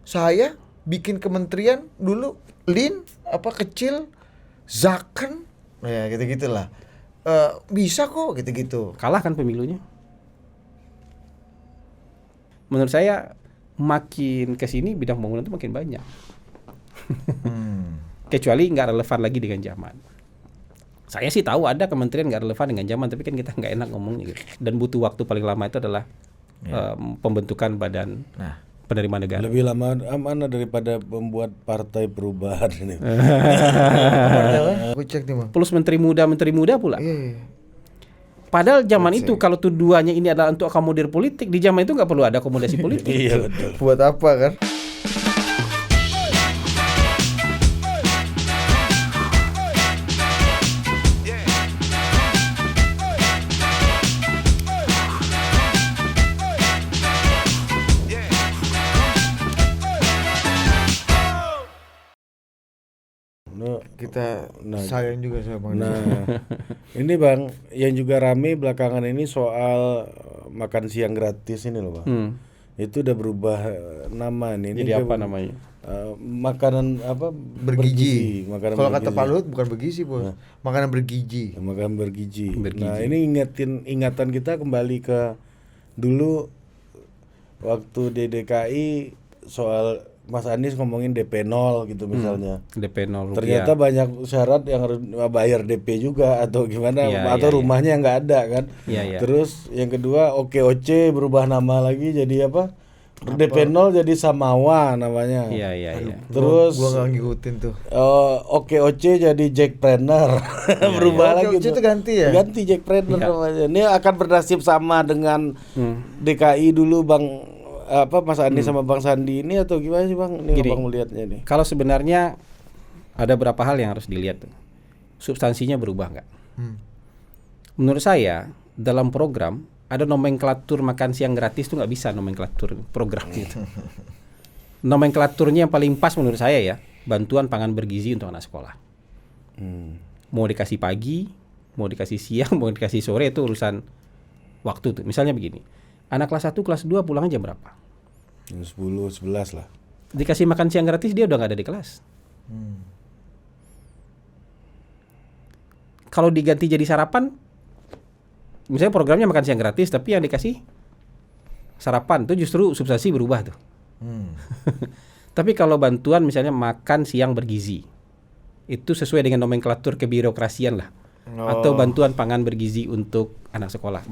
Saya bikin kementerian dulu lin kecil zaken ya gitu-gitulah. Bisa kok gitu-gitu. Kalah kan pemilunya. Menurut saya makin kesini bidang pembangunan itu makin banyak. Kecuali nggak relevan lagi dengan zaman. Saya sih tahu ada kementerian nggak relevan dengan zaman, tapi kan kita nggak enak ngomongnya gitu. Dan butuh waktu paling lama itu adalah pembentukan badan penerima negara. Lebih lama mana daripada membuat partai perubahan ini. Aku cek nih Bang. Plus menteri muda pula. Iya. Padahal zaman itu kalau tuduhannya ini adalah untuk akomodir politik, di zaman itu nggak perlu ada akomodasi politik. Iya betul. Buat apa kan? Kita sayang juga sama Bang. Nah, ini Bang, yang juga rame belakangan ini soal makan siang gratis ini loh Bang. Itu udah berubah nama nih. Jadi apa namanya? Makanan apa? Bergizi. Makanan Kalau kata bergizi. Pak Luhut bukan bergizi, Bos. Makanan bergizi. Makanan bergizi. Nah, ini ingatan kita kembali ke dulu waktu di DKI soal Mas Anies ngomongin DP 0 gitu misalnya. DP 0 rupiah. Ternyata banyak syarat yang harus bayar DP juga atau gimana atau rumahnya nggak ada kan. Terus yang kedua OKOC berubah nama lagi jadi apa? DP 0 jadi Samawa namanya. Terus gua nggak ngikutin tuh. OKOC jadi Jackpreneur. Berubah lagi. OKOC itu ganti ya? Ganti Jackpreneur namanya. Ini akan bernasib sama dengan DKI dulu Bang Mas Anies sama Bang Sandi ini atau gimana sih Bang? Ini Bang melihatnya nih. Kalau sebenarnya ada beberapa hal yang harus dilihat tuh. Substansinya berubah nggak? Menurut saya dalam program ada nomenklatur makan siang gratis tuh nggak bisa nomenklatur program gitu. Nomenklaturnya yang paling pas menurut saya ya bantuan pangan bergizi untuk anak sekolah. Mau dikasih pagi, mau dikasih siang, mau dikasih sore itu urusan waktu tuh. Misalnya begini, anak kelas 1, kelas 2 pulangnya jam berapa? 10, 11 lah. Dikasih makan siang gratis dia udah nggak ada di kelas. Kalau diganti jadi sarapan, misalnya programnya makan siang gratis, tapi yang dikasih sarapan itu justru substansi berubah tuh. Tapi kalau bantuan misalnya makan siang bergizi, itu sesuai dengan nomenklatur kebirokrasian lah. Atau bantuan pangan bergizi untuk anak sekolah,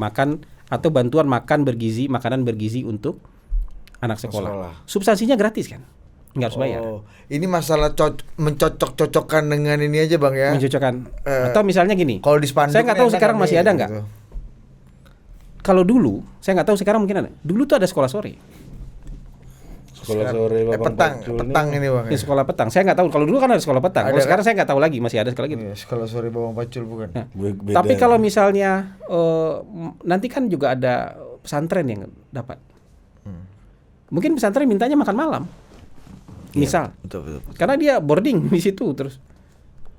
atau bantuan makanan bergizi untuk anak sekolah. Substansinya gratis kan, nggak harus bayar. Ini masalah mencocok-cocokkan dengan ini aja Bang ya. Mencocokkan. Atau misalnya gini, kalau di spanduk saya nggak tahu sekarang masih ada nggak. Kalau dulu, saya nggak tahu sekarang mungkin ada. Dulu tuh ada sekolah sore. Sekolah sore petang ini Bang. Ya, sekolah petang. Saya nggak tahu. Kalau dulu kan ada sekolah petang. Kalau sekarang saya nggak tahu lagi masih ada sekolah gitu. Sekolah sore Bawang Pacul bukan. Nah, tapi kalau misalnya nanti kan juga ada pesantren yang dapat. Mungkin pesantren mintanya makan malam. Misal. Betul. Karena dia boarding di situ terus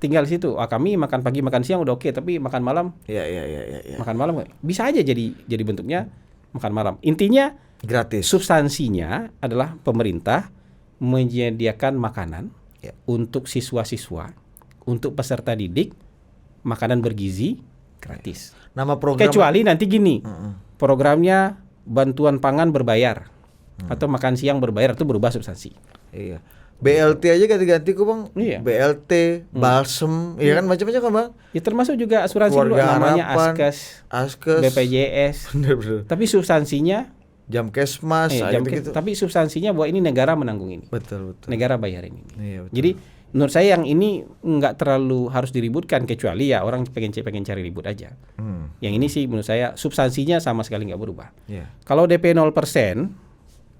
tinggal di situ. Kami makan pagi makan siang udah oke, tapi makan malam. Iya. Makan malam bisa aja jadi bentuknya makan malam. Intinya gratis. Substansinya adalah pemerintah menyediakan makanan untuk siswa-siswa, untuk peserta didik, makanan bergizi gratis. Nama program kecuali nanti gini, programnya bantuan pangan berbayar atau makan siang berbayar, itu berubah substansi. Iya. BLT aja ganti-ganti kok Bang. Iya. BLT, balsem, iya kan macam-macam kan Bang. Ya termasuk juga asuransi dulu namanya Askes, BPJS. Bener. Tapi substansinya Jamkesmas, gitu. Tapi substansinya bahwa ini negara menanggung ini. Betul. Negara bayarin ini. Iya, betul. Jadi menurut saya yang ini nggak terlalu harus diributkan, kecuali ya orang pengen cari ribut aja. Yang ini sih menurut saya substansinya sama sekali nggak berubah. Kalau DP 0%,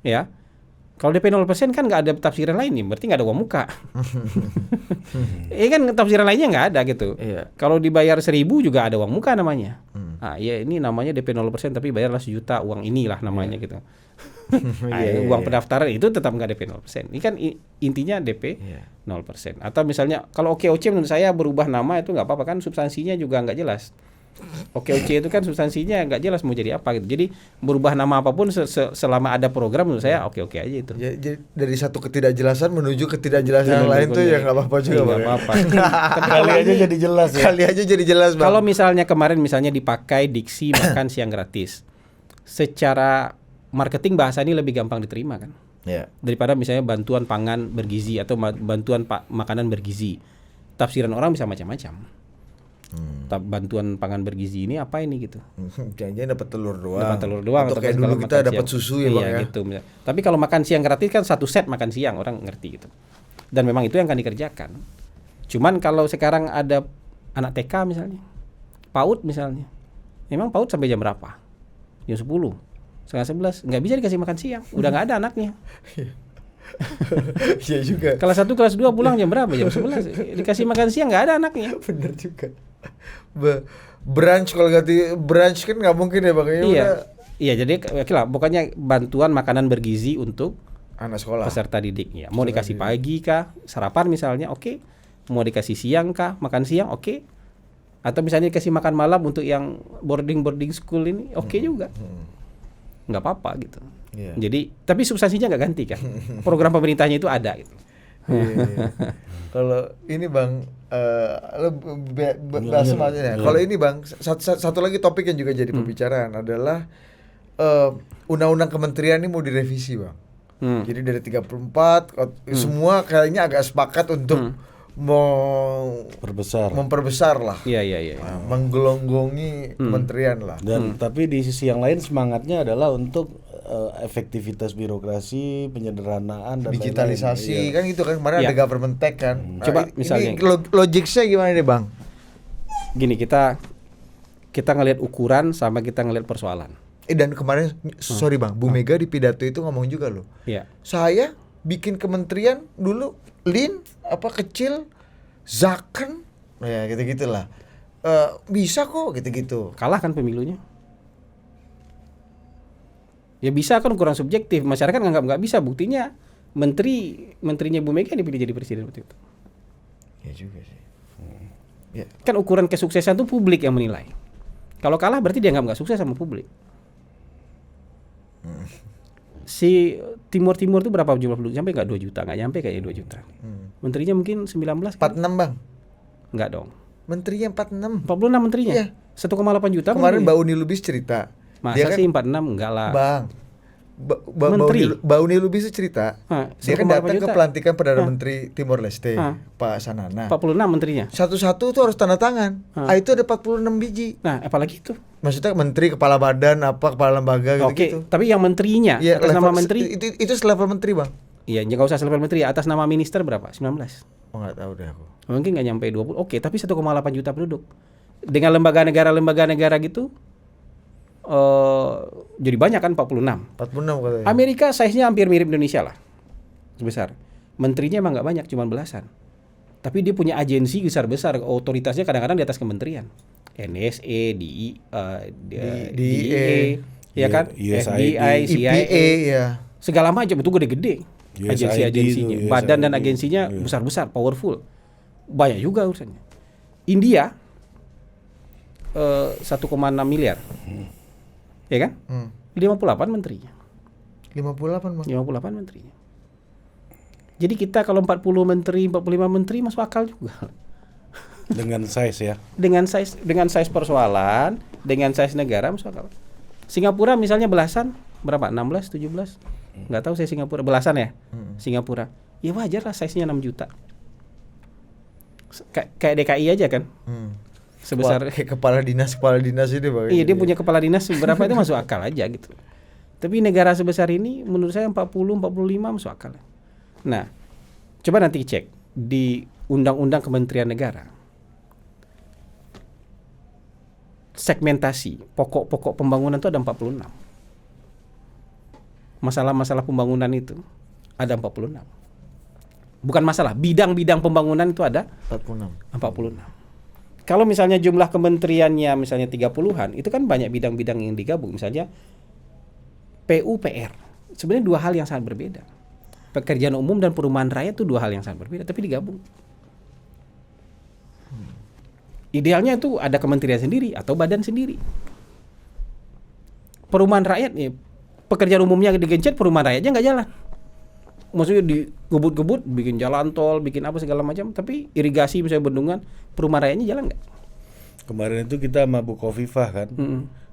ya. Kalau DP 0% kan nggak ada tafsiran lain nih, berarti nggak ada uang muka. Kan tafsiran lainnya nggak ada gitu. Kalau dibayar 1.000 juga ada uang muka namanya. Ya ini namanya DP 0% tapi bayarlah 1 juta, uang inilah namanya gitu. Uang pendaftaran itu tetap nggak DP 0%. Ini kan intinya DP 0%. Atau misalnya kalau OKOC menurut saya berubah nama itu nggak apa-apa kan, substansinya juga nggak jelas. OKOC itu kan substansinya nggak jelas mau jadi apa gitu. Jadi berubah nama apapun selama ada program menurut saya oke-oke aja itu. Ya, jadi dari satu ketidakjelasan menuju ketidakjelasan yang lain tuh ya nggak apa-apa juga, Bang. Nggak apa-apa. Kali aja jadi jelas ya. Kali aja jadi jelas, Bang. Kalau misalnya kemarin dipakai diksi makan siang gratis, secara marketing bahasa ini lebih gampang diterima kan? Ya. Daripada misalnya bantuan pangan bergizi atau bantuan makanan bergizi. Tafsiran orang bisa macam-macam. Bantuan pangan bergizi ini apa ini gitu? Jangan-jangan dapat telur doang. Dapat telur doang. Atau kayak dulu kita dapat susu ya, Bang ya. Gitu. Tapi kalau makan siang gratis kan satu set makan siang, orang ngerti gitu. Dan memang itu yang akan dikerjakan. Cuman kalau sekarang ada anak TK misalnya, PAUD misalnya, memang PAUD sampai jam berapa? Jam 10, setengah 11, nggak bisa dikasih makan siang, udah nggak ada anaknya. Iya juga. Kelas 1, kelas 2 pulang jam berapa? Jam 11. Dikasih makan siang nggak ada anaknya. Bener juga. Brunch kalau ganti brunch kan nggak mungkin ya, Bang. Iya, jadi pokoknya bantuan makanan bergizi untuk anak sekolah, peserta didik ya. Mau dikasih pagi kah, sarapan misalnya, oke. Mau dikasih siang kah, makan siang, oke. Atau misalnya dikasih makan malam untuk yang boarding school ini, oke juga. Nggak apa-apa gitu. Yeah. Jadi, tapi substansinya nggak ganti kan. Program pemerintahnya itu ada gitu. Kalau ini, Bang, bahas semuanya. Kalau ini, Bang, satu lagi topik yang juga jadi pembicaraan adalah undang-undang kementerian ini mau direvisi, Bang. Jadi dari 34 semua kayaknya agak sepakat untuk memperbesar lah. Iya. Menggelonggongi kementerian lah. Dan tapi di sisi yang lain semangatnya adalah untuk efektivitas birokrasi, penyederhanaan dan digitalisasi kan gitu kan. Kemarin ada government tech kan. Coba misalnya ini logiknya gimana nih, Bang? Gini, kita ngelihat ukuran sama kita ngelihat persoalan. Dan kemarin sorry, Bang, Bu Mega di pidato itu ngomong juga loh. Iya. Saya bikin kementerian dulu lean kecil, zaken, ya gitu-gitulah. Bisa kok gitu-gitu. Kalah kan pemilunya. Ya bisa kan ukuran subjektif. Masyarakat nggak bisa. Buktinya menterinya Bu Mega dipilih jadi presiden waktu itu. Ya juga sih. Ya. Kan ukuran kesuksesan itu publik yang menilai. Kalau kalah berarti dia nggak sukses sama publik. Si Timur itu berapa jumlah penduduk? Sampai nggak 2 juta? Nggak nyampe kayaknya 2 juta. Menterinya mungkin 19 kan? 46, Bang. Nggak dong. Menterinya 46 menterinya? Iya. 1,8 juta. Kemarin Mbak Uni Lubis cerita. Masa sih 46? Enggak lah. Bang, Menteri Mbak Uni Lubis cerita. Dia kan datang ke pelantikan Perdana Menteri Timor Leste, Pak Sanana. 46 menterinya. Satu-satu tuh harus tanda tangan. Itu ada 46 biji. Nah, apalagi itu? Maksudnya menteri, kepala badan, kepala lembaga gitu. Oke, tapi yang menterinya ya, atas nama menteri itu selevel menteri, Bang. Iya, enggak usah selevel menteri, atas nama minister berapa? 19. Oh, enggak tahu deh aku. Mungkin enggak nyampe 20. Oke, tapi 1,8 juta penduduk. Dengan lembaga negara gitu jadi banyak kan 46 katanya. Amerika size-nya hampir mirip Indonesia lah. Sebesar. Menterinya emang enggak banyak, cuma belasan. Tapi dia punya agensi besar-besar, otoritasnya kadang-kadang di atas kementerian. NSA, DIA, ya kan? FBI, CIA, ya. Segala macam itu gede-gede. Agensi-agensinya, badan dan agensinya besar-besar, powerful. Banyak juga urusannya. India 1,6 miliar. Ya kan? 58 menterinya. 58, Bang. 58 menterinya. Jadi kita kalau 40 menteri, 45 menteri masuk akal juga. Dengan size ya. Dengan size persoalan, dengan size negara masuk akal. Singapura misalnya belasan, berapa? 16, 17. Enggak tahu saya Singapura, belasan ya. Singapura. Ya wajar lah size-nya 6 juta. Kayak DKI aja kan. Sebesar kayak kepala dinas ini, Bang. Iya, dia punya kepala dinas berapa itu masuk akal aja gitu. Tapi negara sebesar ini menurut saya 40, 45 masuk akal. Nah, coba nanti cek di Undang-Undang Kementerian Negara. Segmentasi pokok-pokok pembangunan itu ada 46. Masalah-masalah pembangunan itu ada 46. Bukan masalah, bidang-bidang pembangunan itu ada 46. Kalau misalnya jumlah kementeriannya misalnya 30-an, itu kan banyak bidang-bidang yang digabung. Misalnya PUPR. Sebenarnya dua hal yang sangat berbeda. Pekerjaan umum dan perumahan rakyat itu dua hal yang sangat berbeda, tapi digabung. Idealnya itu ada kementerian sendiri atau badan sendiri. Perumahan rakyat nih, pekerjaan umumnya digencet, perumahan rakyatnya nggak jalan. Maksudnya digebut-gebut, bikin jalan tol, bikin apa segala macam, tapi irigasi misalnya bendungan, perumahan rakyatnya jalan nggak? Kemarin itu kita sama Bu Khofifah kan,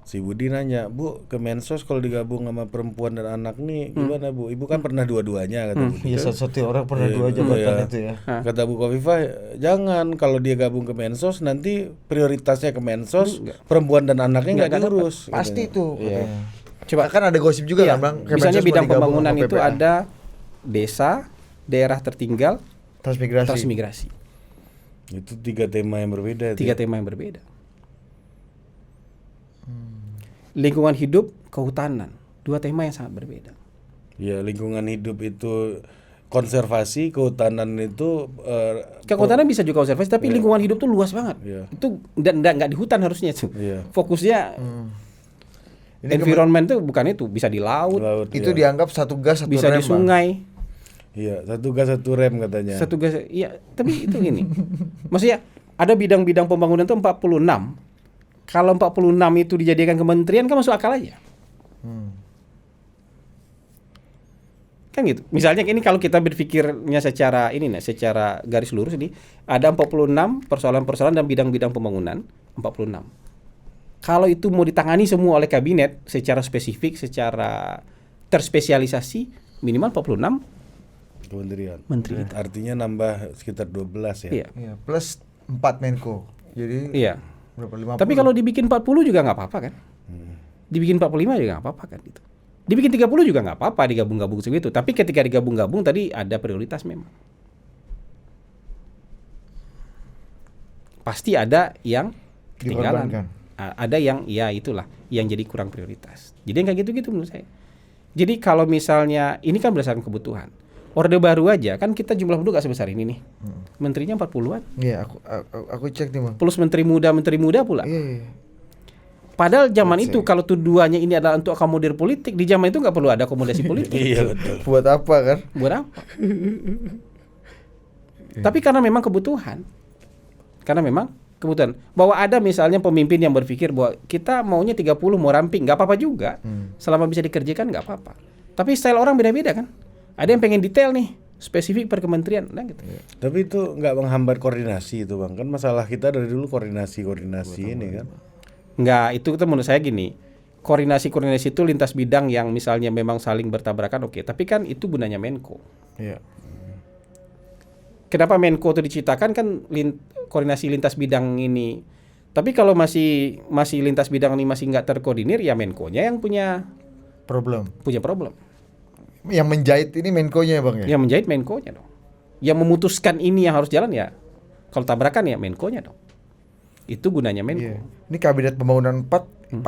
si Budi nanya, Bu, Kemensos kalau digabung sama perempuan dan anak nih gimana Bu? Ibu kan pernah dua-duanya kata Bu. Iya, satu orang pernah dua jabatan itu ya. Kata Bu Khofifah, jangan, kalau dia gabung ke Mensos nanti prioritasnya ke Mensos, perempuan dan anaknya nggak diurus. Pasti itu. Iya. Coba kan ada gosip juga kan Bang. Misalnya bidang pembangunan itu ada desa, daerah tertinggal, transmigrasi. Itu 3 tema yang berbeda. 3 tema yang berbeda. Lingkungan hidup, kehutanan, 2 tema yang sangat berbeda. Ya, lingkungan hidup itu konservasi, kehutanan itu kehutanan bisa juga konservasi, tapi lingkungan hidup tuh luas banget. Itu nggak di hutan harusnya tuh. Fokusnya environment tuh bukan itu, bisa di laut itu dianggap satu gas satu bisa rem. Bisa di sungai. Iya, satu gas satu rem katanya. Satu gas, iya. Tapi itu gini, maksudnya ada bidang-bidang pembangunan itu 46. Kalau 46 itu dijadikan kementerian kan masuk akal aja. Kan gitu. Misalnya ini kalau kita berpikirnya secara secara garis lurus ini ada 46 persoalan-persoalan dan bidang-bidang pembangunan 46. Kalau itu mau ditangani semua oleh kabinet secara spesifik, secara terspesialisasi, minimal 46 kementerian. Menteri. Artinya nambah sekitar 12 ya. Iya, plus 4 Menko. Jadi berapa 50? Tapi kalau dibikin 40 juga nggak apa-apa kan? Dibikin 45 juga nggak apa-apa kan gitu. Dibikin 30 juga nggak apa-apa digabung-gabung segitu. Tapi ketika digabung-gabung tadi ada prioritas memang. Pasti ada yang ketinggalan. Ada yang itulah yang jadi kurang prioritas. Jadi yang kayak gitu-gitu menurut saya. Jadi kalau misalnya ini kan berdasarkan kebutuhan. Orde Baru aja kan kita jumlah penduduk gak sebesar ini nih. Menterinya 40-an. Iya, aku cek nih, Bang. Plus menteri muda pula. Iya. Padahal zaman itu kalau tujuannya ini adalah untuk akomodir politik, di zaman itu nggak perlu ada akomodasi politik. Iya betul. Buat apa kan? Buat apa? Tapi karena memang kebutuhan. Bahwa ada misalnya pemimpin yang berpikir bahwa kita maunya 30 mau ramping, nggak apa-apa juga. Selama bisa dikerjakan nggak apa-apa. Tapi style orang beda-beda kan. Ada yang pengen detail nih, spesifik per kementerian, nah gitu. Tapi itu nggak menghambat koordinasi itu Bang. Kan masalah kita dari dulu koordinasi ini kan. Nggak, itu menurut saya gini. Koordinasi itu lintas bidang yang misalnya memang saling bertabrakan, oke. Tapi kan itu gunanya Menko. Iya. Kenapa Menko itu diciptakan kan koordinasi lintas bidang ini. Tapi kalau masih lintas bidang ini masih nggak terkoordinir, ya Menko-nya yang punya problem. Yang menjahit ini Menko-nya ya Bang ya? Yang menjahit Menko-nya dong. Yang memutuskan ini yang harus jalan ya. Kalau tabrakan ya Menko-nya dong. Itu gunanya Menko. Iya. Ini kabinet pembangunan 40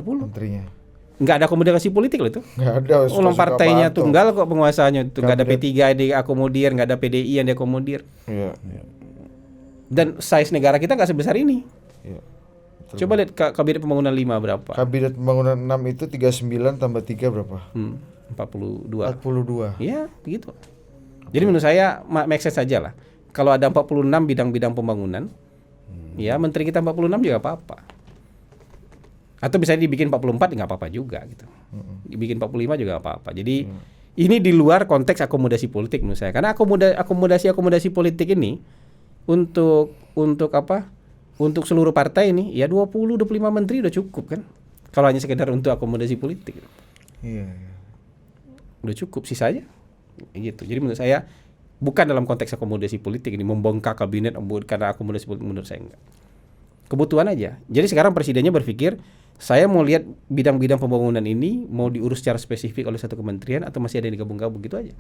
menterinya. Nggak ada akomodasi politik loh itu. Nggak ada. Ulang partainya tunggal kok penguasanya itu. Nggak ada P3 yang diakomodir, nggak ada PDI yang diakomodir. Iya. Dan size negara kita nggak sebesar ini. Iya. Coba lihat kabinet pembangunan 5 berapa? Kabinet pembangunan 6 itu 39 tambah 3 berapa? 42. Iya, begitu. Jadi menurut saya make sense saja lah. Kalau ada 46 bidang-bidang pembangunan, ya menteri kita 46 juga apa-apa. Atau bisa dibikin 44 nggak apa-apa juga gitu. Dibikin 45 juga apa-apa. Jadi ini di luar konteks akomodasi politik menurut saya. Karena akomodasi politik ini untuk apa? Untuk seluruh partai ini ya 20-25 menteri udah cukup kan. Kalau hanya sekedar untuk akomodasi politik. Iya. Udah cukup sisanya gitu. Jadi menurut saya bukan dalam konteks akomodasi politik ini membongkar kabinet karena akomodasi politik, menurut saya enggak. Kebutuhan aja. Jadi sekarang presidennya berpikir saya mau lihat bidang-bidang pembangunan ini mau diurus secara spesifik oleh satu kementerian atau masih ada yang digabung-gabung gitu aja.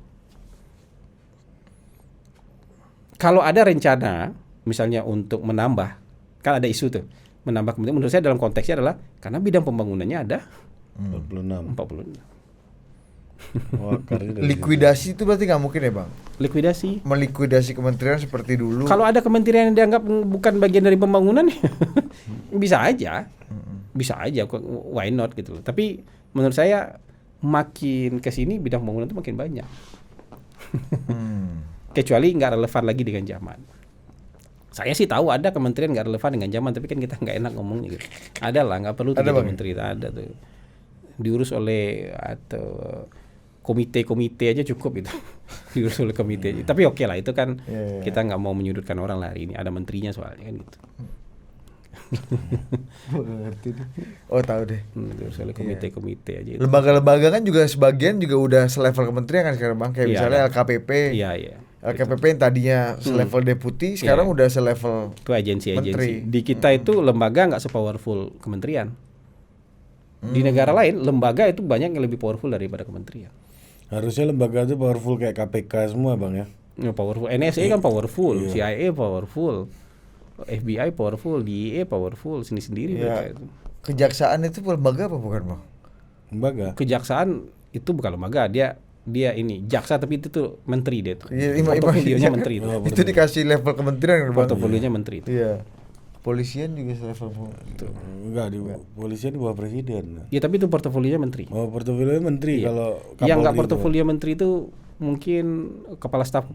Kalau ada rencana misalnya untuk menambah, kan ada isu tuh menambah kementerian, menurut saya dalam konteksnya adalah karena bidang pembangunannya ada 46. Wah, likuidasi itu berarti nggak mungkin ya Bang? Melikuidasi kementerian seperti dulu. Kalau ada kementerian yang dianggap bukan bagian dari pembangunan, bisa aja, why not gitu. Tapi menurut saya makin kesini bidang pembangunan itu makin banyak. Kecuali nggak relevan lagi dengan zaman. Saya sih tahu ada kementerian nggak relevan dengan zaman, tapi kan kita nggak enak ngomongnya gitu. Ada lah, nggak perlu 3 menteri, ada tuh diurus oleh atau komite aja cukup itu. Diurus oleh komite aja. Tapi oke lah, itu kan kita nggak mau menyudutkan orang lah hari ini. Ada menterinya soalnya kan gitu. Ngerti deh. Oh tahu deh. Diurus oleh komite aja. Lembaga-lembaga kan juga sebagian juga udah selevel kementerian kan sekarang bang. Kayak misalnya LKPP. Iya. LKPP yang tadinya selevel deputi, sekarang udah selevel itu agensi-agensi. menteri. Di kita itu lembaga nggak sepowerful kementerian. Di negara lain lembaga itu banyak yang lebih powerful daripada kementerian. Harusnya lembaga itu powerful kayak KPK semua bang ya. Powerful. NSA kan powerful, CIA powerful, FBI powerful, DEA powerful, sendiri mereka itu. Kejaksaan itu lembaga apa bukan bang? Lembaga. Kejaksaan itu bukan lembaga, dia ini jaksa tapi itu tuh menteri dia tuh. Portofolionya menteri itu. Itu dikasih level kementerian kan bang? Portofolionya menteri itu. Iya. Polisian juga selevel itu. Enggak, di polisian di bawah presiden. Ya tapi itu portofolionya menteri. Oh, portofolionya menteri kalau yang nggak portofolio menteri itu mungkin kepala staf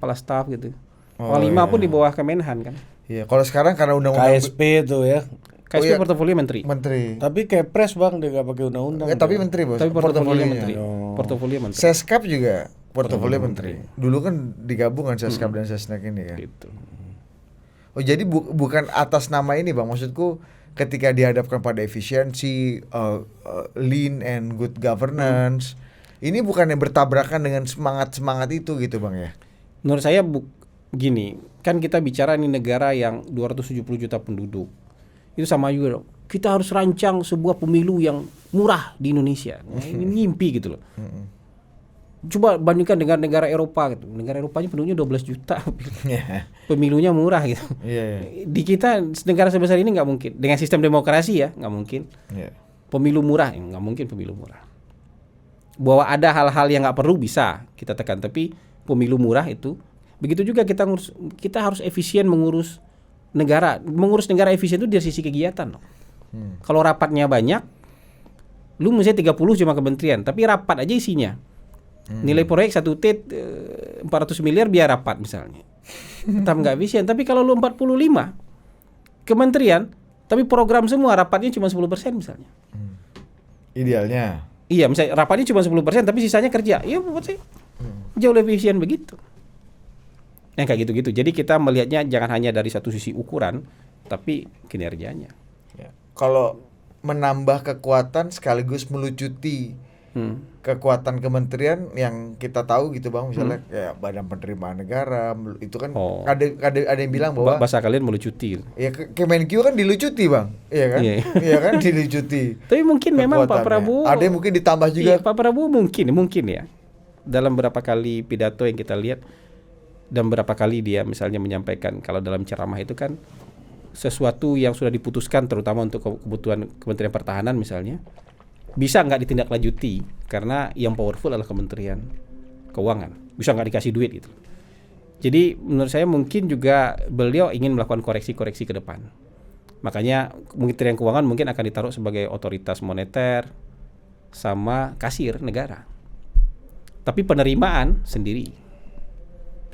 gitu. Panglima pun di bawah Kemenhan kan. Iya, kalau sekarang karena undang-undang KSP itu ya. KSP portofolio menteri. Tapi Kepres bang, dia nggak pakai undang-undang. Tapi menteri bos. Tapi portofolio menteri. Portofolio menteri. Seskap juga portofolio menteri. Dulu kan digabung kan Seskap dan Sesnek ini kan. Gitu. Oh jadi bukan atas nama ini bang, maksudku ketika dihadapkan pada efisiensi, lean and good governance, ini bukan yang bertabrakan dengan semangat itu gitu bang ya? Menurut saya gini, kan kita bicara ini negara yang 270 juta penduduk, itu sama juga kita harus rancang sebuah pemilu yang murah di Indonesia. Ini mimpi gitu loh. Coba bandingkan dengan negara Eropa gitu. Negara Eropanya penduduknya 12 juta. Pemilunya murah gitu. Di kita negara sebesar ini nggak mungkin. Dengan sistem demokrasi ya nggak mungkin. Pemilu murah nggak mungkin pemilu murah. Bahwa ada hal-hal yang nggak perlu bisa kita tekan, tapi pemilu murah itu. Begitu juga kita harus efisien mengurus negara. Mengurus negara efisien itu dari sisi kegiatan loh. Kalau rapatnya banyak, lu mesti 30 cuma kementerian, tapi rapat aja isinya. Nilai proyek 1T 400 miliar biar rapat misalnya. Tetap nggak efisien. Tapi kalau lu 45 kementerian, tapi program semua rapatnya cuma 10% misalnya. Idealnya. Iya, misalnya rapatnya cuma 10%, tapi sisanya kerja. Iya, buat sih. Jauh lebih efisien begitu. Yang kayak gitu-gitu. Jadi kita melihatnya jangan hanya dari satu sisi ukuran, tapi kinerjanya. Ya. Kalau menambah kekuatan sekaligus melucuti kekuatan kementerian yang kita tahu gitu bang, misalnya kayak Badan Penerimaan Negara itu kan ada yang bilang bahwa bahasa kalian melucuti. Ya Kemenkyu kan dilucuti bang, iya kan? Iya kan dilucuti. Tapi mungkin memang Pak Prabowo ada yang mungkin ditambah juga. Iya, Pak Prabowo mungkin ya dalam beberapa kali pidato yang kita lihat dan beberapa kali dia misalnya menyampaikan kalau dalam ceramah itu kan sesuatu yang sudah diputuskan terutama untuk kebutuhan Kementerian Pertahanan misalnya bisa nggak ditindaklanjuti karena yang powerful adalah Kementerian Keuangan, bisa nggak dikasih duit gitu. Jadi menurut saya mungkin juga beliau ingin melakukan koreksi-koreksi ke depan. Makanya Kementerian Keuangan mungkin akan ditaruh sebagai otoritas moneter sama kasir negara. Tapi penerimaan sendiri,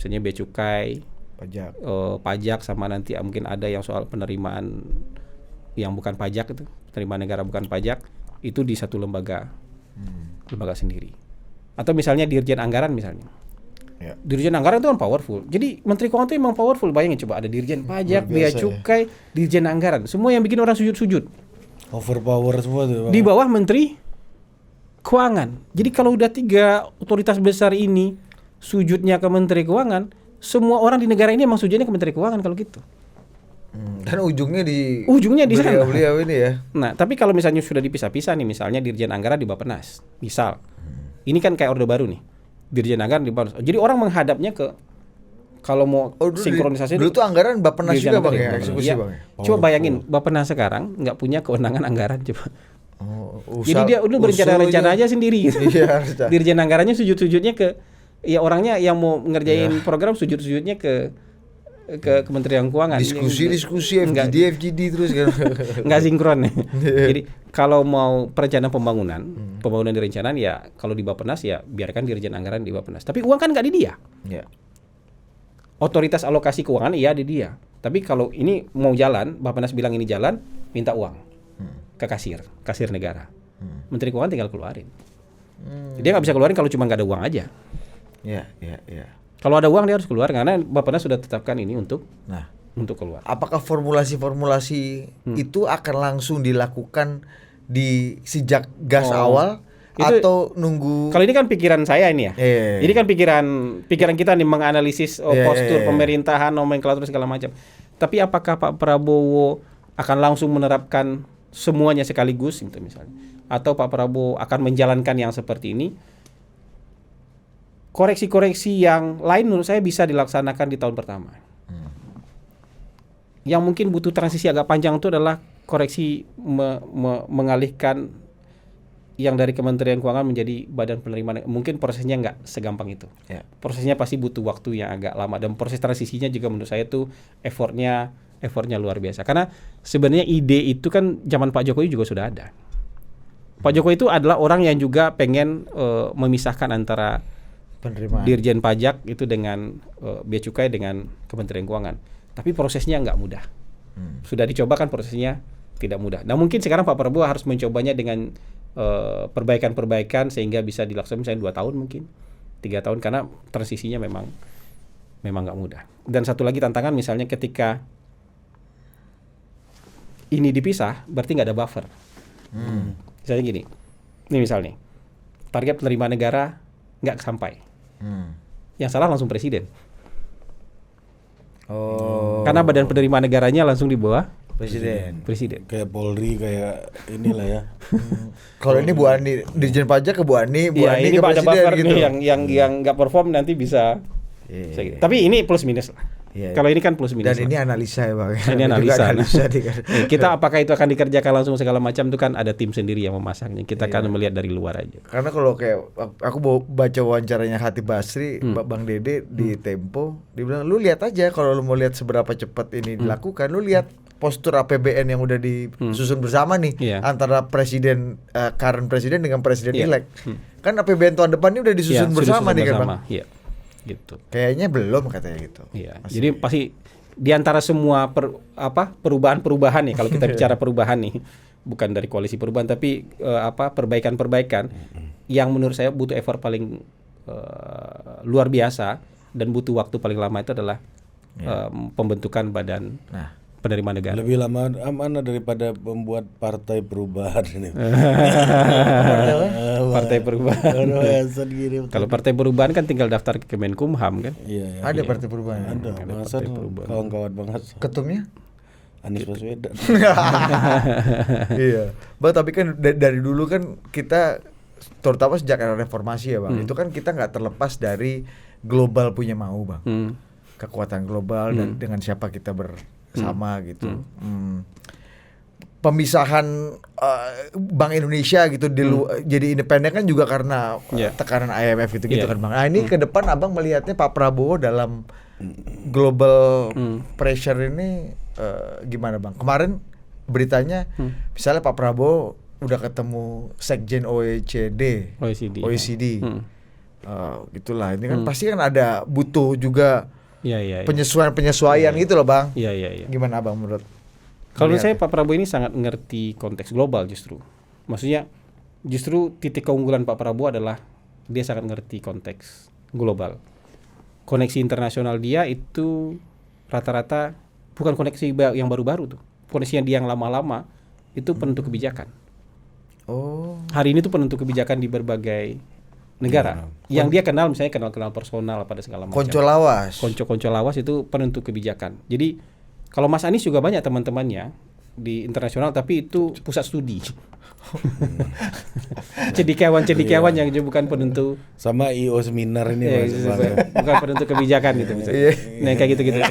misalnya bea cukai, pajak sama nanti mungkin ada yang soal penerimaan yang bukan pajak itu, penerimaan negara bukan pajak. Itu di satu lembaga sendiri. Atau misalnya Dirjen Anggaran misalnya. Ya. Dirjen Anggaran itu kan powerful. Jadi Menteri Keuangan itu emang powerful. Bayangin coba ada Dirjen Pajak, Bea Cukai, Dirjen Anggaran. Semua yang bikin orang sujud-sujud. Overpower semua tuh. Di bawah Menteri Keuangan. Jadi kalau udah 3 otoritas besar ini sujudnya ke Menteri Keuangan, semua orang di negara ini emang sujudnya ke Menteri Keuangan kalau gitu. Dan ujungnya di sana. Beliau ini ya. Nah, tapi kalau misalnya sudah dipisah-pisah nih, misalnya Dirjen Anggaran di Bappenas, misal, ini kan kayak Orde Baru nih, Dirjen Anggaran di Bappenas. Jadi orang menghadapnya ke kalau mau sinkronisasi. Dulu tuh anggaran Bappenas juga bang ya, eksekusi bang. Coba bayangin, Bappenas sekarang nggak punya kewenangan anggaran coba. Jadi dia udah berencana aja sendiri. Gitu. Iya, Dirjen Anggarannya sujud-sujudnya ke, ya orangnya yang mau ngerjain program sujud-sujudnya ke Kementerian Keuangan. Diskusi FGD terus kan. Nggak sinkron. Jadi kalau mau perencanaan pembangunan direncanakan ya kalau di Bappenas ya biarkan Dirjen Anggaran di Bappenas. Tapi uang kan nggak di dia. Otoritas alokasi keuangan iya di dia. Tapi kalau ini mau jalan, Bappenas bilang ini jalan, minta uang ke kasir negara. Menteri Keuangan tinggal keluarin. Dia nggak bisa keluarin kalau cuma nggak ada uang aja. Iya. Kalau ada uang dia harus keluar karena Bappenas sudah tetapkan ini untuk keluar. Apakah formulasi-formulasi itu akan langsung dilakukan sejak gas awal? Atau nunggu? Kalau ini kan pikiran saya ini ya. Ini kan pikiran kita nih menganalisis postur pemerintahan, nomenklatur segala macam. Tapi apakah Pak Prabowo akan langsung menerapkan semuanya sekaligus gitu misalnya? Atau Pak Prabowo akan menjalankan yang seperti ini? Koreksi-koreksi yang lain menurut saya bisa dilaksanakan di tahun pertama. Yang mungkin butuh transisi agak panjang itu adalah koreksi mengalihkan yang dari Kementerian Keuangan menjadi Badan Penerimaan. Mungkin prosesnya nggak segampang itu. Prosesnya pasti butuh waktu yang agak lama, dan proses transisinya juga menurut saya tuh effortnya luar biasa. Karena sebenarnya ide itu kan zaman Pak Jokowi juga sudah ada. Pak Jokowi itu adalah orang yang juga pengen memisahkan antara penerimaan Dirjen Pajak itu dengan Bea Cukai dengan Kementerian Keuangan. Tapi prosesnya nggak mudah. Sudah dicoba kan prosesnya tidak mudah. Nah mungkin sekarang Pak Prabowo harus mencobanya dengan perbaikan-perbaikan sehingga bisa dilaksanakan misalnya 2 tahun mungkin 3 tahun, karena transisinya memang nggak mudah. Dan satu lagi tantangan misalnya ketika ini dipisah berarti nggak ada buffer. Misalnya gini, ini misalnya target penerimaan negara nggak sampai, yang salah langsung presiden. Karena badan penerimaan negaranya langsung di bawah Presiden. Kayak Polri, kayak inilah ya. Kalau ini Bu Ani, Dirjen Pajak ke Bu Ani, Ani ini ke ada Presiden buffer gitu. nih yang nggak perform nanti bisa. Tapi ini plus minus lah. Kalau ini kan plus minus. Dan ini analisa ya Bang. Ini analisa. Kan. Kita apakah itu akan dikerjakan langsung segala macam itu kan ada tim sendiri yang memasangnya. Kita kan melihat dari luar aja. Karena kalau kayak aku baca wawancaranya Khatib Basri, Bang Dede di Tempo, dia bilang lu lihat aja kalau lu mau lihat seberapa cepat ini dilakukan, lu lihat postur APBN yang udah disusun bersama nih antara presiden current presiden dengan presiden elect. Kan APBN tahun depan ini udah disusun bersama nih kan Bang. Iya. Gitu. Kayaknya belum katanya gitu. Iya. Jadi pasti di antara semua perubahan-perubahan nih, kalau kita bicara perubahan nih, bukan dari koalisi perubahan tapi perbaikan-perbaikan yang menurut saya butuh effort paling luar biasa dan butuh waktu paling lama itu adalah pembentukan badan penerimaan negara. Lebih lama mana daripada membuat partai perubahan ini. Partai perubahan. Kalau partai perubahan kan tinggal daftar ke Kemenkumham kan. Iya. Ada partai perubahan. Ada kawan-kawan banget. Ketumnya Anies Baswedan. Iya. Bang, tapi kan dari dulu kan kita terutama sejak era reformasi ya Bang, itu kan kita nggak terlepas dari global punya mau Bang. Kekuatan global dan dengan siapa kita bersama gitu. Pemisahan Bank Indonesia gitu jadi independen kan juga karena tekanan IMF gitu kan Bang. Nah ini ke depan Abang melihatnya Pak Prabowo dalam global pressure ini gimana Bang? Kemarin beritanya misalnya Pak Prabowo udah ketemu Sekjen OECD. Gitulah. Ini kan pasti kan ada butuh juga penyesuaian gitu loh Bang. Iya. Gimana Bang menurut? Kalau menurut saya Pak Prabowo ini sangat mengerti konteks global justru. Maksudnya justru titik keunggulan Pak Prabowo adalah dia sangat mengerti konteks global. Koneksi internasional dia itu rata-rata bukan koneksi yang baru-baru tuh. Koneksi yang dia yang lama-lama itu penentu kebijakan. Hari ini tuh penentu kebijakan di berbagai negara. Yang dia kenal misalnya kenal personal pada segala macam. Konco lawas itu penentu kebijakan. Jadi kalau Mas Anies juga banyak teman-temannya di internasional tapi itu pusat studi. Cendekiawan yang bukan penentu. Sama IO seminar ini bukan penentu kebijakan gitu misalnya. Nah kayak gitu-gitu.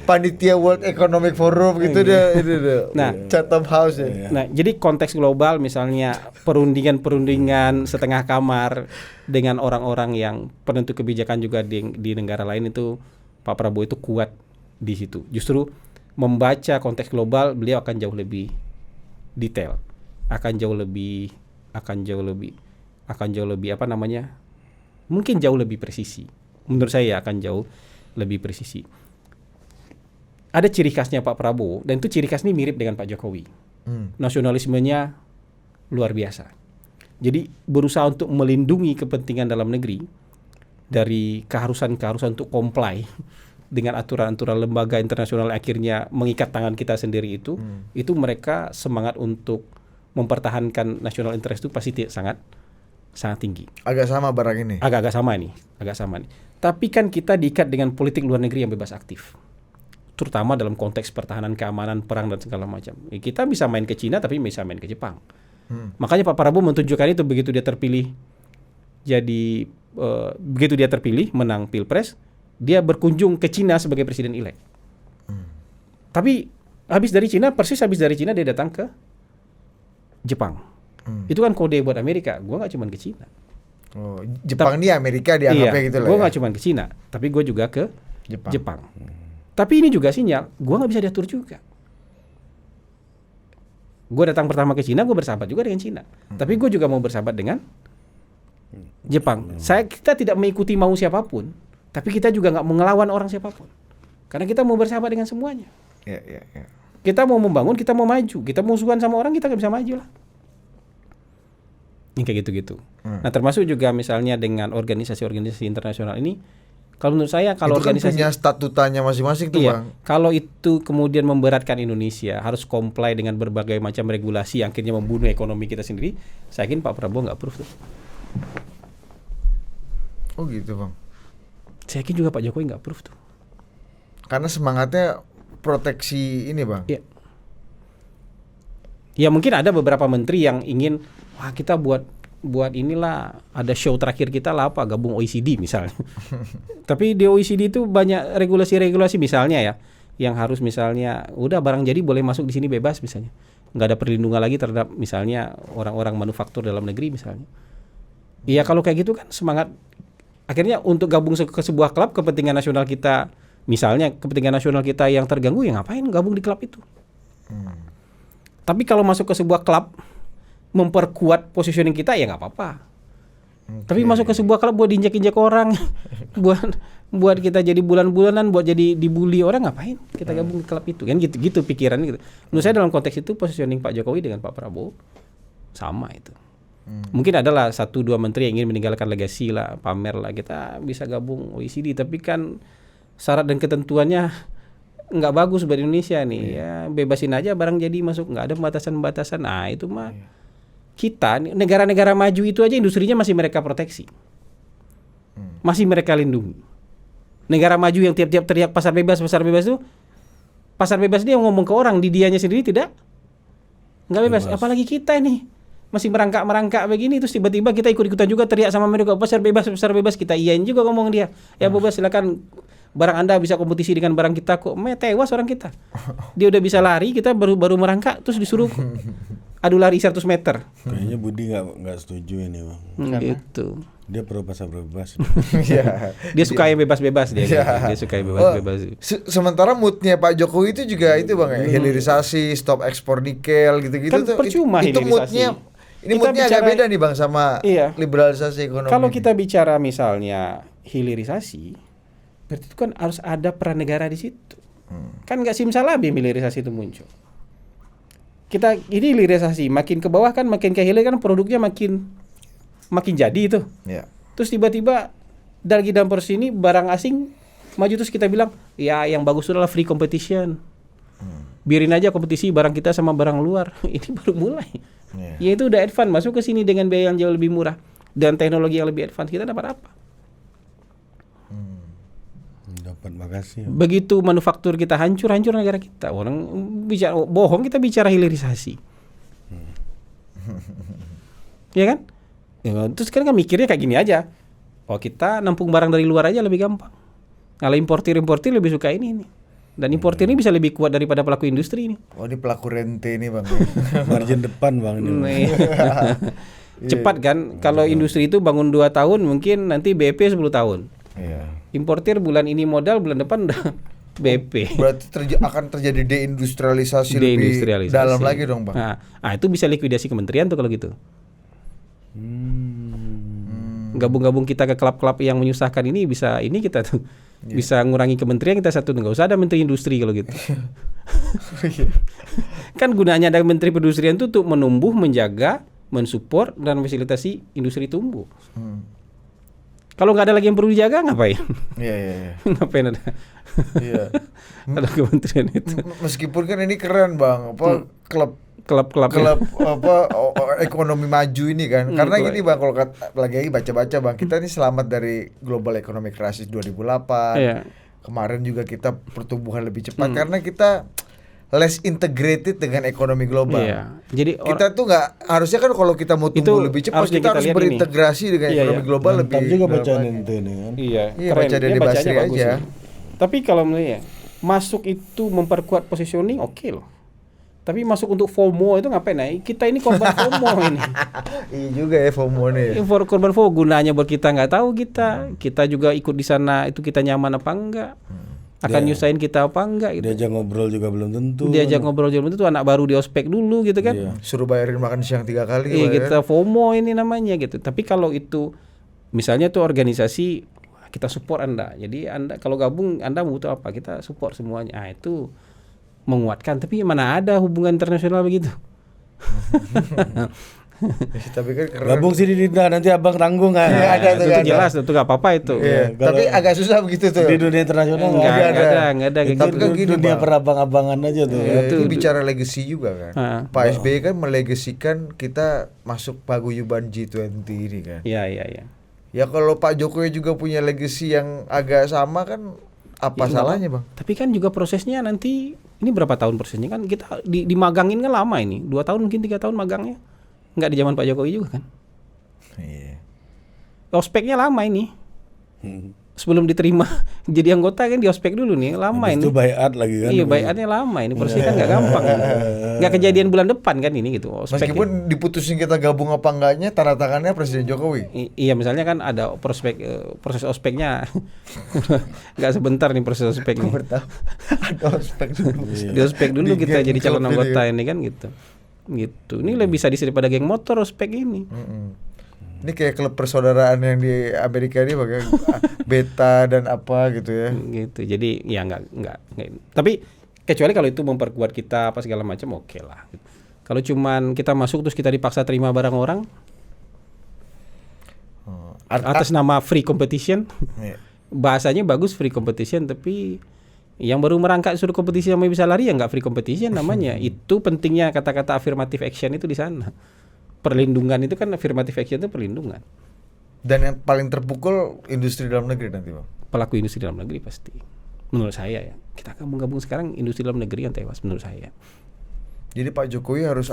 Panitia World Economic Forum gitu dia itu. Nah, Chatham House ya. Nah, jadi konteks global misalnya perundingan setengah kamar dengan orang-orang yang penentu kebijakan juga di negara lain itu Pak Prabowo itu kuat di situ. Justru membaca konteks global beliau akan jauh lebih detail, akan jauh lebih mungkin jauh lebih presisi. Menurut saya akan jauh lebih presisi. ada ciri khasnya Pak Prabowo, dan itu ciri khas ini mirip dengan Pak Jokowi. Nasionalismenya luar biasa. Jadi berusaha untuk melindungi kepentingan dalam negeri dari keharusan-keharusan untuk comply dengan aturan-aturan lembaga internasional akhirnya mengikat tangan kita sendiri itu mereka semangat untuk mempertahankan national interest itu pasti sangat tinggi. Agak sama barang ini. Agak sama nih. Tapi kan kita diikat dengan politik luar negeri yang bebas aktif. Terutama dalam konteks pertahanan, keamanan, perang dan segala macam. Kita bisa main ke Cina tapi bisa main ke Jepang. Makanya Pak Prabowo menunjukkan itu begitu dia terpilih begitu dia terpilih menang Pilpres, dia berkunjung ke Cina sebagai presiden elek. Tapi habis dari Cina dia datang ke Jepang. Itu kan kode buat Amerika. Gua nggak cuma ke Cina. Oh, Jepang ini Amerika dianggapnya gitu lah. Gue nggak cuma ke Cina, tapi gue juga ke Jepang. Tapi ini juga sinyal, gue nggak bisa diatur juga. Gue datang pertama ke Cina, gue bersahabat juga dengan Cina. Tapi gue juga mau bersahabat dengan Jepang. Kita tidak mengikuti mau siapapun, tapi kita juga nggak mengelawan orang siapapun. Karena kita mau bersahabat dengan semuanya. Kita mau membangun, kita mau maju. Kita musuhan sama orang, kita nggak bisa maju lah. Ini kayak gitu-gitu. Nah termasuk juga misalnya dengan organisasi-organisasi internasional ini, kalau menurut saya kalau itu organisasi kan punya statutanya masing-masing tuh Bang. Kalau itu kemudian memberatkan Indonesia harus comply dengan berbagai macam regulasi yang akhirnya membunuh ekonomi kita sendiri, saya yakin Pak Prabowo nggak approve tuh. Oh gitu Bang. Saya yakin juga Pak Jokowi nggak approve tuh. Karena semangatnya proteksi ini Bang. Iya. Ya mungkin ada beberapa menteri yang ingin, wah kita buat inilah, ada show terakhir kita lah apa, gabung OECD misalnya. Tapi di OECD itu banyak regulasi-regulasi misalnya ya, yang harus misalnya udah barang jadi boleh masuk di sini bebas misalnya. Nggak ada perlindungan lagi terhadap misalnya orang-orang manufaktur dalam negeri misalnya. Iya kalau kayak gitu kan semangat akhirnya untuk gabung ke sebuah klub kepentingan nasional kita, misalnya kepentingan nasional kita yang terganggu, ya ngapain gabung di klub itu. Tapi kalau masuk ke sebuah klub memperkuat positioning kita, ya nggak apa-apa. Tapi masuk ke sebuah klub buat diinjak-injak orang, buat kita jadi bulan-bulanan, buat jadi dibully orang, ngapain kita gabung di klub itu? Kan gitu pikirannya gitu. Menurut saya dalam konteks itu positioning Pak Jokowi dengan Pak Prabowo sama itu. Mungkin adalah 1-2 menteri yang ingin meninggalkan legasi lah, pamer lah, kita bisa gabung OECD, tapi kan syarat dan ketentuannya nggak bagus buat Indonesia nih. Ya bebasin aja barang jadi masuk, nggak ada batasan-batasan. Nah itu mah kita negara-negara maju itu aja industrinya masih mereka proteksi, masih mereka lindungi. Negara maju yang tiap-tiap teriak pasar bebas itu, pasar bebas dia ngomong ke orang, di dianya sendiri nggak bebas. Apalagi kita ini masih merangkak begini, terus tiba-tiba kita ikut-ikutan juga teriak sama mereka pasar bebas, kita iyain juga ngomong dia. Ya bebas silakan, barang Anda bisa kompetisi dengan barang kita kok. Tewas orang kita. Dia udah bisa lari, kita baru merangkak terus disuruh adu lari 100 meter. Kayaknya Budi nggak setuju ini Bang. Gitu. Dia pro pasar bebas. Dia suka yang bebas-bebas dia. Dia suka yang bebas-bebas. Sementara moodnya Pak Jokowi itu juga itu Bang ya, hilirisasi, stop ekspor nikel gitu-gitu kan tuh. Percuma itu moodnya. Ini moodnya agak beda nih Bang sama liberalisasi ekonomi. Kalau kita bicara misalnya hilirisasi, berarti itu kan harus ada peran negara di situ. Kan nggak simsalabim hilirisasi itu muncul. Kita ini hilirisasi makin ke bawah kan makin ke hilir kan produknya makin jadi itu. Terus tiba-tiba dari dalam proses ini barang asing maju, terus kita bilang ya yang bagus adalah free competition. Biarin aja kompetisi barang kita sama barang luar. Ini baru mulai. Ya itu udah advance, masuk ke sini dengan biaya yang jauh lebih murah dan teknologi yang lebih advance, kita dapat apa? Dapat makasih. Begitu manufaktur kita hancur negara kita. Orang bicara bohong, kita bicara hilirisasi. Ya kan? Ya, terus kan mikirnya kayak gini aja. Oh kita nampung barang dari luar aja lebih gampang. Kalau importir lebih suka ini. Dan importir ini bisa lebih kuat daripada pelaku industri ini. Oh ini pelaku rente ini Bang. Margin depan Bang ini. Cepat kan? Kalau industri itu bangun 2 tahun, mungkin nanti BP 10 tahun. Importir bulan ini modal, bulan depan udah BP. Berarti akan terjadi deindustrialisasi lebih dalam lagi dong Bang. Nah itu bisa likuidasi kementerian tuh kalau gitu. Gabung-gabung kita ke klub-klub yang menyusahkan ini bisa, ini kita tuh Bisa ngurangi kementerian kita satu, nggak usah ada menteri industri kalau gitu. Kan gunanya ada menteri perindustrian itu untuk menumbuh, menjaga, mensupport dan fasilitasi industri tumbuh. Kalau nggak ada lagi yang perlu dijaga ngapain? Iya. Ngapain ada? Iya. Ada kementerian itu. Meskipun kan ini keren bang, klub ekonomi maju ini kan. Karena gini bang, kalau lagi baca-baca bang, kita ini selamat dari global economic crisis 2008. Iya. Kemarin juga kita pertumbuhan lebih cepat karena kita less integrated dengan ekonomi global. Iya. Jadi kita tuh nggak, harusnya kan kalau kita mau tumbuh lebih cepat kita harus berintegrasi dengan ekonomi global. Mantap lebih. Juga bacaan itu nih kan. Iya. Baca dari Basri aja. Tapi kalau menurut masuk itu memperkuat positioning oke loh. Tapi masuk untuk FOMO itu ngapain? Nah, kita ini korban FOMO ini. Iya juga ya FOMO nih. Korban FOMO, gunanya buat kita nggak tahu kita. Kita juga ikut di sana, itu kita nyaman apa enggak? Akan nyusahin kita apa enggak gitu. Diajak ngobrol juga belum tentu. Ngobrol juga belum tentu, anak baru di ospek dulu gitu kan. Iya. Suruh bayarin makan siang 3 kali. Iya, kita FOMO ini namanya gitu. Tapi kalau itu misalnya tuh organisasi, kita support Anda. Jadi Anda kalau gabung, Anda butuh apa? Kita support semuanya. Ah, itu menguatkan. Tapi mana ada hubungan internasional begitu? Tapi kan keren. Gabung sini Dinda, nanti abang tanggung kan. Ada itu jelas, itu nggak apa-apa itu. Iya, tapi agak susah begitu tuh. Di dunia internasional nggak ada. Tapi kan gini, dunia perabang-abangan aja tuh. Ya, itu bicara legacy juga kan. Pak SBY kan melegasikan kita masuk paguyuban G20 ini kan. Iya. Ya kalau Pak Jokowi juga punya legacy yang agak sama kan, apa salahnya bang? Tapi kan juga prosesnya nanti, ini berapa tahun prosesnya kan, kita dimagangin kan lama ini, 2 tahun mungkin 3 tahun magangnya, nggak di zaman Pak Jokowi juga kan? Iya. Ospeknya lama ini, sebelum diterima jadi anggota kan di ospek dulu nih, lama ini. Itu bayat lagi kan? Iya, bayatnya lama ini, prosesnya kan nggak gampang, nggak kejadian bulan depan kan ini gitu. Meskipun diputusin kita gabung apa enggaknya, tanda tangannya Presiden Jokowi. Iya, misalnya kan ada proses ospeknya, nggak sebentar nih proses ospeknya. Ada ospek dulu. Di ospek dulu kita jadi calon anggota ini kan gitu. Ini lebih bisa disebut pada geng motor ospek ini. Ini kayak klub persaudaraan yang di Amerika ini pakai beta dan apa gitu ya. Gitu. Jadi ya enggak. Tapi kecuali kalau itu memperkuat kita apa segala macam oke lah. Kalau cuman kita masuk terus kita dipaksa terima barang orang atas nama free competition. Bahasanya bagus free competition, tapi yang baru merangkak suruh kompetisi sama bisa lari ya nggak free competition namanya. Itu pentingnya kata-kata affirmative action itu di sana. Perlindungan itu kan affirmative action itu perlindungan. Dan yang paling terpukul industri dalam negeri nanti bang. Pelaku industri dalam negeri pasti. Menurut saya ya. Kita gabung sekarang industri dalam negeri yang tewas menurut saya. Jadi Pak Jokowi harus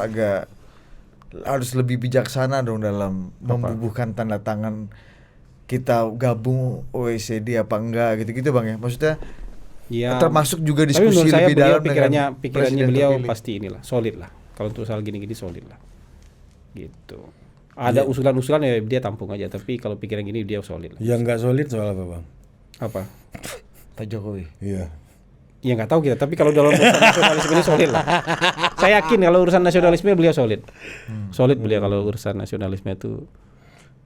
lebih bijaksana dong dalam membubuhkan tanda tangan kita gabung OECD apa enggak gitu-gitu bang ya. Maksudnya ya, termasuk juga diskusi lebih dalam pikirannya beliau terpilih. Pasti inilah solid lah. Kalau untuk soal gini-gini solid lah. Gitu. Ada usulan-usulan ya dia tampung aja, tapi kalau pikiran gini dia solid lah. Yang nggak solid soal apa bang? Apa? Pak Jokowi. Iya. Ya nggak tahu kita, tapi kalau dalam urusan nasionalisme ini solid lah. Saya yakin kalau urusan nasionalisme beliau solid. Solid beliau kalau urusan nasionalisme itu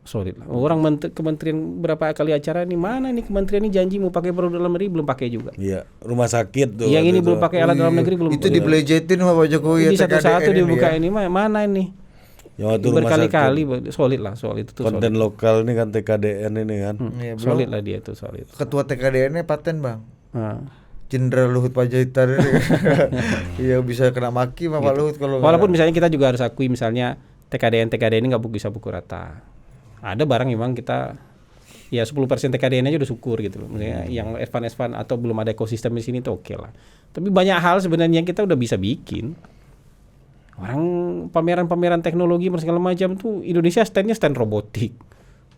solid lah. Orang kementerian berapa kali acara nih, mana nih kementerian ini janji mau pakai produk dalam negeri belum pakai juga. Iya, rumah sakit tuh. Yang ini belum pakai alat dalam negeri belum. Itu dibelejetin sama Pak Jokowi. Ini satu-satu dibuka ini mana ini? Yang berkali-kali solid lah soal itu tuh. Konten solid. Lokal ini kan TKDN ini kan. Solid lah dia tuh solid. Ketua TKDN-nya paten bang. Jenderal Luhut Panjaitan. Iya bisa kena maki sama Pak Luhut kalau. Walaupun misalnya kita juga harus akui misalnya TKDN ini nggak bisa pukul rata. Ada barang memang kita ya 10% TKDN aja udah syukur gitu loh. Maksudnya yang advance atau belum ada ekosistem di sini tuh oke lah. Tapi banyak hal sebenarnya yang kita udah bisa bikin. Orang pameran-pameran teknologi segala macam tuh Indonesia stand robotik,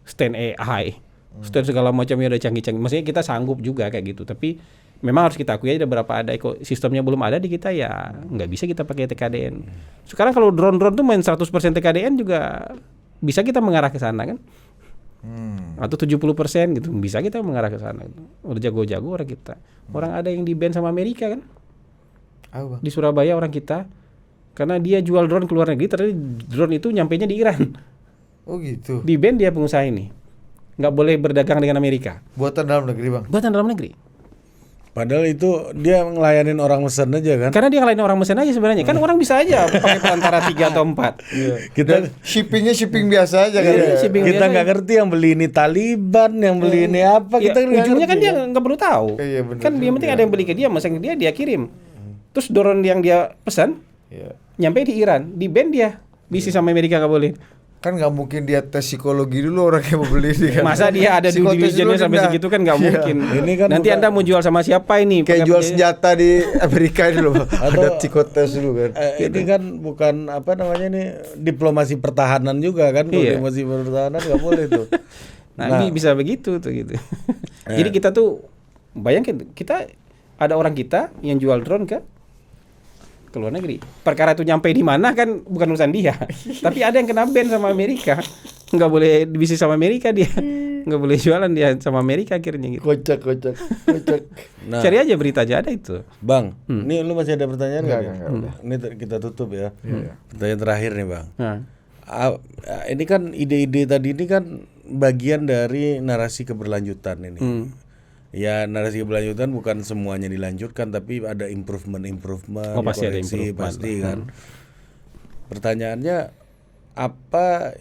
stand AI, stand segala macamnya udah canggih-canggih. Maksudnya kita sanggup juga kayak gitu. Tapi memang harus kita akui aja beberapa ada ekosistemnya belum ada di kita ya nggak bisa kita pakai TKDN. Sekarang kalau drone tuh main 100% TKDN juga bisa kita mengarah ke sana kan? Atau 70% gitu bisa kita mengarah ke sana. Udah jago-jago orang kita. Orang ada yang di ban sama Amerika kan? Di Surabaya orang kita. Karena dia jual drone ke luar negeri, ternyata drone itu nyampainya di Iran. Oh gitu. Di ban dia pengusaha ini. nggak boleh berdagang dengan Amerika. Buatan dalam negeri, Bang. Buatan dalam negeri. Padahal itu dia ngelayanin orang mesen aja kan? Karena dia ngelayanin orang mesen aja sebenarnya. Kan orang bisa aja pakai perantara 3 atau 4. Kita shippingnya shipping biasa aja kan. Kita nggak ngerti yang beli ini Taliban, yang beli ini apa. Kita ujungnya kan dia nggak perlu tahu. Kan yang penting ada yang beli ke dia, mesen ke dia kirim. Terus drone yang dia pesan, nyampe di Iran, di ban dia. Bisnis sama Amerika nggak boleh. Kan nggak mungkin dia tes psikologi dulu orang yang mau beli ini kan. Masa dia ada due diligence sampai segitu kan nggak mungkin. Ini kan nanti Anda mau jual sama siapa ini? Kayak jual senjata di Amerika ini loh. Ada psikotes dulu kan. Ini kan bukan apa namanya nih diplomasi pertahanan juga kan. Diplomasi pertahanan nggak boleh tuh. Nah, ini bisa begitu tuh gitu. Jadi kita tuh bayangin kita ada orang kita yang jual drone ke luar negeri. Perkara itu nyampe di mana kan bukan urusan dia. Tapi ada yang kena ban sama Amerika. Nggak boleh bisnis sama Amerika dia. Nggak boleh jualan dia sama Amerika akhirnya gitu. Kocak. Nah, cari aja berita aja ada itu. Bang, ini lu masih ada pertanyaan nggak? Ini kita tutup ya. Pertanyaan terakhir nih, Bang. Ini kan ide-ide tadi ini kan bagian dari narasi keberlanjutan ini. Ya narasi keberlanjutan bukan semuanya dilanjutkan tapi ada improvement pasti ada improvement pasti kan. Pertanyaannya apa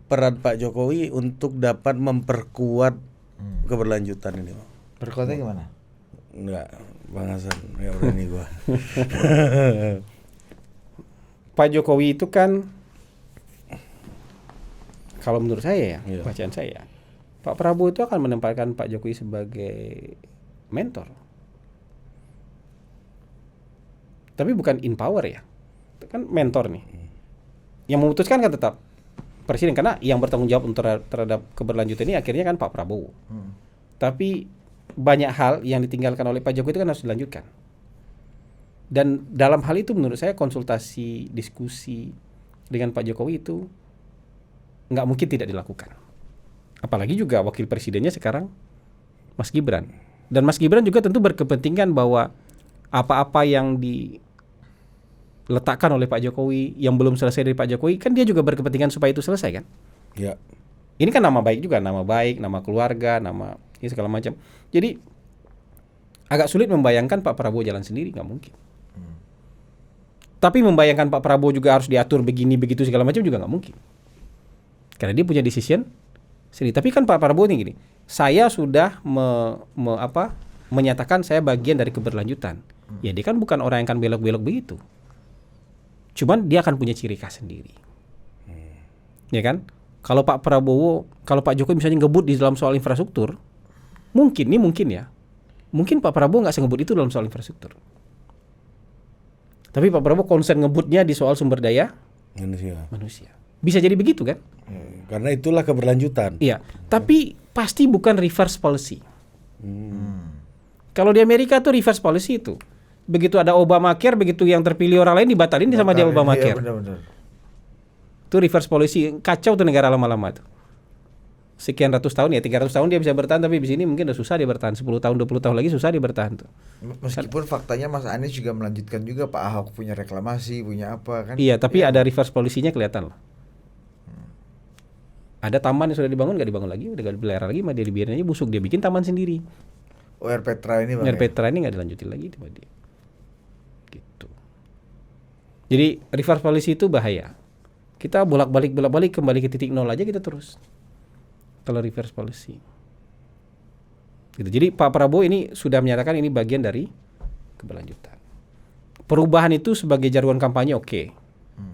peran Pak Jokowi untuk dapat memperkuat keberlanjutan ini? Perkuatnya gimana? Enggak, Bang Hasan, ya udah nih gua. Pak Jokowi itu kan kalau menurut saya ya, bacaan saya, Pak Prabowo itu akan menempatkan Pak Jokowi sebagai mentor. Tapi bukan in power ya. Itu kan mentor nih. Yang memutuskan kan tetap presiden karena yang bertanggung jawab terhadap keberlanjutan ini akhirnya kan Pak Prabowo. Tapi banyak hal yang ditinggalkan oleh Pak Jokowi itu kan harus dilanjutkan. Dan dalam hal itu menurut saya konsultasi, diskusi dengan Pak Jokowi itu nggak mungkin tidak dilakukan. Apalagi juga wakil presidennya sekarang Mas Gibran. Dan Mas Gibran juga tentu berkepentingan bahwa apa-apa yang diletakkan oleh Pak Jokowi yang belum selesai dari Pak Jokowi kan dia juga berkepentingan supaya itu selesai kan? Ya. Ini kan nama baik juga, nama baik, nama keluarga, nama ini segala macam. Jadi agak sulit membayangkan Pak Prabowo jalan sendiri, nggak mungkin. Tapi membayangkan Pak Prabowo juga harus diatur begini begitu segala macam juga nggak mungkin. Karena dia punya decision sendiri. Tapi kan Pak Prabowo ini gini, saya sudah menyatakan saya bagian dari keberlanjutan. Ya dia kan bukan orang yang akan belok-belok begitu. Cuman dia akan punya ciri khas sendiri. Ya kan? Kalau Pak Jokowi misalnya ngebut di dalam soal infrastruktur, mungkin ya. Mungkin Pak Prabowo nggak sengebut itu dalam soal infrastruktur. Tapi Pak Prabowo concern ngebutnya di soal sumber daya manusia. Bisa jadi begitu kan? Karena itulah keberlanjutan. Iya, tapi pasti bukan reverse policy. Kalau di Amerika tuh reverse policy itu. Begitu ada Obamacare, begitu yang terpilih orang lain dibatalin sama dia Obamacare. Iya, benar-benar. Itu reverse policy, kacau tuh negara lama-lama tuh. Sekian ratus tahun ya, 300 tahun dia bisa bertahan, tapi di sini mungkin udah susah dia bertahan. 10 tahun, 20 tahun lagi susah dia bertahan tuh. Meskipun faktanya Mas Anies juga melanjutkan juga Pak Ahok punya reklamasi, punya apa kan. Iya, tapi ada reverse policy-nya kelihatan loh. Ada taman yang sudah dibangun nggak dibangun lagi, udah nggak dipelihara lagi, dia dibiarin aja busuk, dia bikin taman sendiri. Oh, Air Petra ini Bang. Air Petra ini nggak dilanjutin lagi sama dia. Gitu. Jadi reverse policy itu bahaya. Kita bolak-balik kembali ke titik nol aja kita terus. Kalau reverse policy. Gitu. Jadi Pak Prabowo ini sudah menyatakan ini bagian dari keberlanjutan. Perubahan itu sebagai jargon kampanye oke.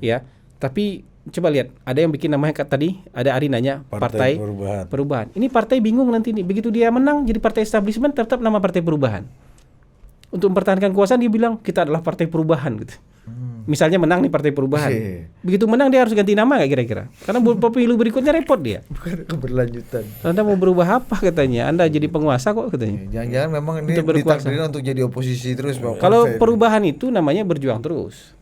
Ya. Tapi coba lihat, ada yang bikin namanya tadi, ada Ari nanya partai perubahan. Ini partai bingung nanti nih, begitu dia menang jadi partai establishment tetap nama Partai Perubahan. Untuk mempertahankan kekuasaan dia bilang kita adalah Partai Perubahan gitu. Misalnya menang nih Partai Perubahan. Begitu menang dia harus ganti nama nggak kira-kira? Karena pemilu berikutnya repot dia. Bukan keberlanjutan. Anda mau berubah apa katanya? Anda jadi penguasa kok katanya. Jangan-jangan memang ini ditakdirkan untuk jadi oposisi terus. Kalau perubahan itu namanya berjuang terus.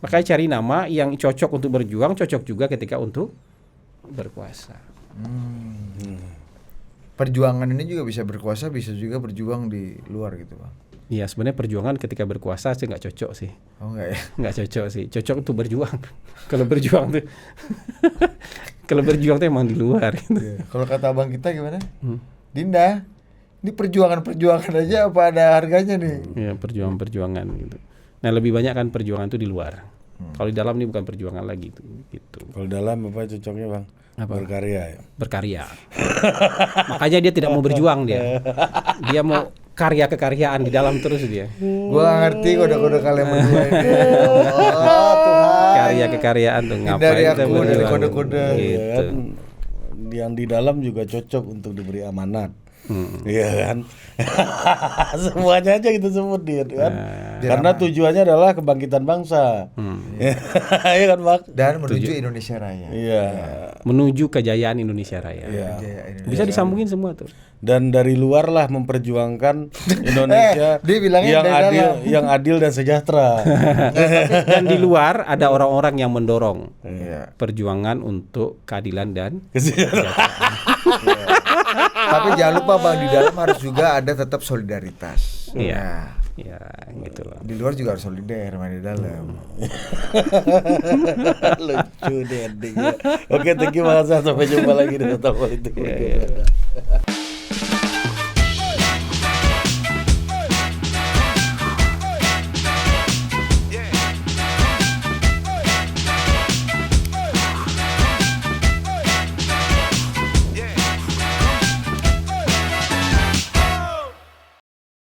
Makanya cari nama yang cocok untuk berjuang, cocok juga ketika untuk berkuasa. Perjuangan ini juga bisa berkuasa, bisa juga berjuang di luar gitu Bang. Iya, sebenarnya perjuangan ketika berkuasa sih nggak cocok sih. Oh enggak ya? Nggak cocok sih. Cocok untuk berjuang. Kalau berjuang tuh, kalau berjuang tuh emang di luar. Gitu. Kalau kata abang kita gimana? Dinda, ini perjuangan aja apa ada harganya nih? Iya, perjuangan gitu. Nah, lebih banyak kan perjuangan itu di luar. Kalau di dalam ini bukan perjuangan lagi gitu. Kalau dalam apa cocoknya bang? Apa? Berkarya ya. Berkarya. Makanya dia tidak mau berjuang dia. Dia mau karya kekaryaan di dalam terus dia. Gua ngerti kode-kode kalian berdua ini. Oh Tuhan. Karya kekaryaan tuh ngapain Dari kita aku berjuang? dari kode-kode. Gitu. Kan, yang di dalam juga cocok untuk diberi amanat. Iya kan. Semuanya aja kita sebut dia kan. Karena tujuannya adalah kebangkitan bangsa. Iya kan Bang? Dan menuju Indonesia Raya. Iya. Menuju kejayaan Indonesia Raya. Iya. Bisa disambungin semua tuh. Dan dari luar lah memperjuangkan Indonesia yang adil dan sejahtera. Dan di luar ada orang-orang yang mendorong perjuangan untuk keadilan dan kesejahteraan. Tapi jangan lupa Bang, di dalam harus juga ada tetap solidaritas. Iya. Ya, gitu loh. Di luar juga harus solider, main di dalam. Lucu deh endingnya. Oke, thank you banget. Sampai jumpa lagi di Total Politik.